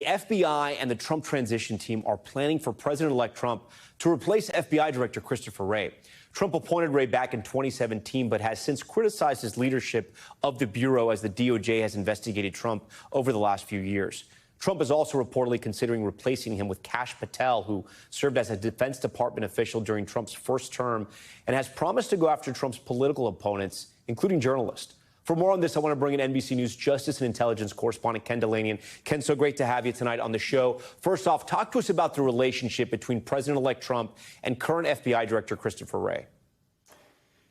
The FBI and the Trump transition team are planning for President-elect Trump to replace FBI Director Christopher Wray. Trump appointed Wray back in 2017, but has since criticized his leadership of the Bureau as the DOJ has investigated Trump over the last few years. Trump is also reportedly considering replacing him with Kash Patel, who served as a Defense Department official during Trump's first term and has promised to go after Trump's political opponents, including journalists. For more on this, I want to bring in NBC News Justice and Intelligence correspondent Ken Dilanian. Ken, so great to have you tonight on the show. First off, talk to us about the relationship between President-elect Trump and current FBI Director Christopher Wray.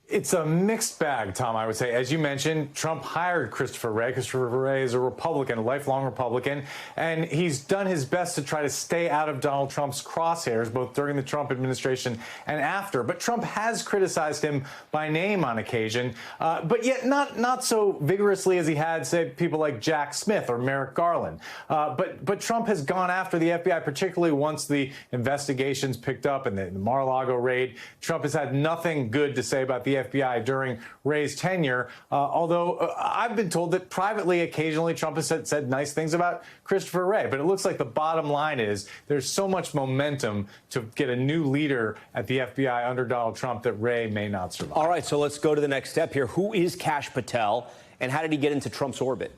It's a mixed bag, Tom, I would say. As you mentioned, Trump hired Christopher Wray. Christopher Wray is a Republican, a lifelong Republican, and he's done his best to try to stay out of Donald Trump's crosshairs, both during the Trump administration and after. But Trump has criticized him by name on occasion, but yet not so vigorously as he had, say, people like Jack Smith or Merrick Garland. But Trump has gone after the FBI, particularly once the investigations picked up and the Mar-a-Lago raid. Trump has had nothing good to say about the FBI during Wray's tenure, although I've been told that privately, occasionally, Trump has said nice things about Christopher Wray. But it looks like the bottom line is there's so much momentum to get a new leader at the FBI under Donald Trump that Wray may not survive. All right, so let's go to the next step here. Who is Kash Patel, and how did he get into Trump's orbit?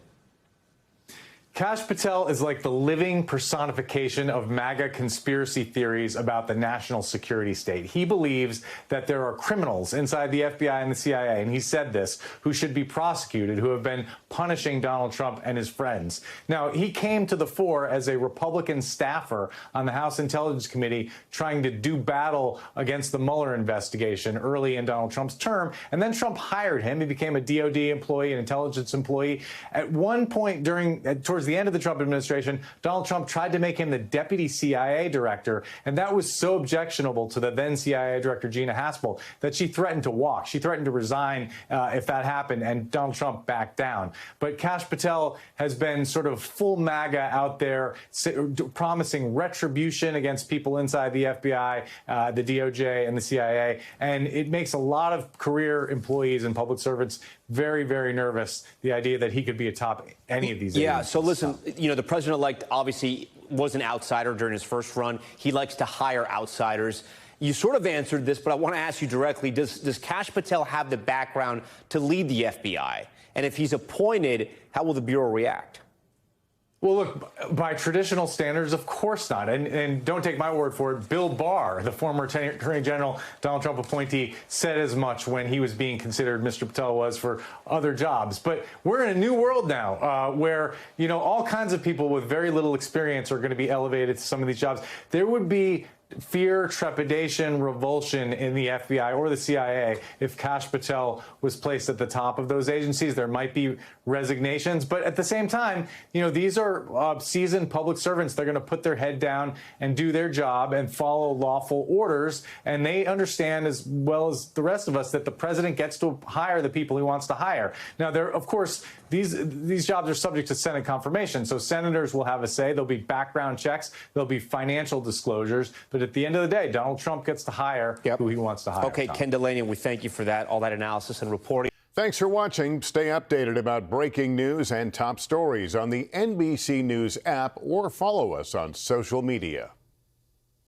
Cash Patel is like the living personification of MAGA conspiracy theories about the national security state. He believes that there are criminals inside the FBI and the CIA, and he said this, who should be prosecuted, who have been punishing Donald Trump and his friends. Now, he came to the fore as a Republican staffer on the House Intelligence Committee trying to do battle against the Mueller investigation early in Donald Trump's term, and then Trump hired him. He became a DOD employee, an intelligence employee. At one point towards the end of the Trump administration, Donald Trump tried to make him the deputy CIA director, and that was so objectionable to the then CIA director, Gina Haspel, that she threatened to walk. She threatened to resign if that happened, and Donald Trump backed down. But Kash Patel has been sort of full MAGA out there, promising retribution against people inside the FBI, the DOJ, and the CIA, and it makes a lot of career employees and public servants very, very nervous, the idea that he could be atop any of these agencies. So listen, you know, the president-elect obviously was an outsider during his first run. He likes to hire outsiders. You sort of answered this, but I want to ask you directly, does Kash Patel have the background to lead the FBI? And if he's appointed, how will the Bureau react? Well, look, by traditional standards, of course not. And don't take my word for it. Bill Barr, the former Attorney General, Donald Trump appointee, said as much when he was being considered, Mr. Patel was, for other jobs. But we're in a new world now where, you know, all kinds of people with very little experience are going to be elevated to some of these jobs. There would be fear, trepidation, revulsion in the FBI or the CIA if Kash Patel was placed at the top of those agencies. There might be resignations, but at the same time, you know, these are seasoned public servants. They're going to put their head down and do their job and follow lawful orders, and they understand as well as the rest of us that the president gets to hire the people he wants to hire. Now, of course, these jobs are subject to Senate confirmation, so senators will have a say. There'll be background checks. There'll be financial disclosures. But at the end of the day, Donald Trump gets to hire who he wants to hire. Okay, Ken Dilanian, we thank you for that, all that analysis and reporting. Thanks for watching. Stay updated about breaking news and top stories on the NBC News app or follow us on social media.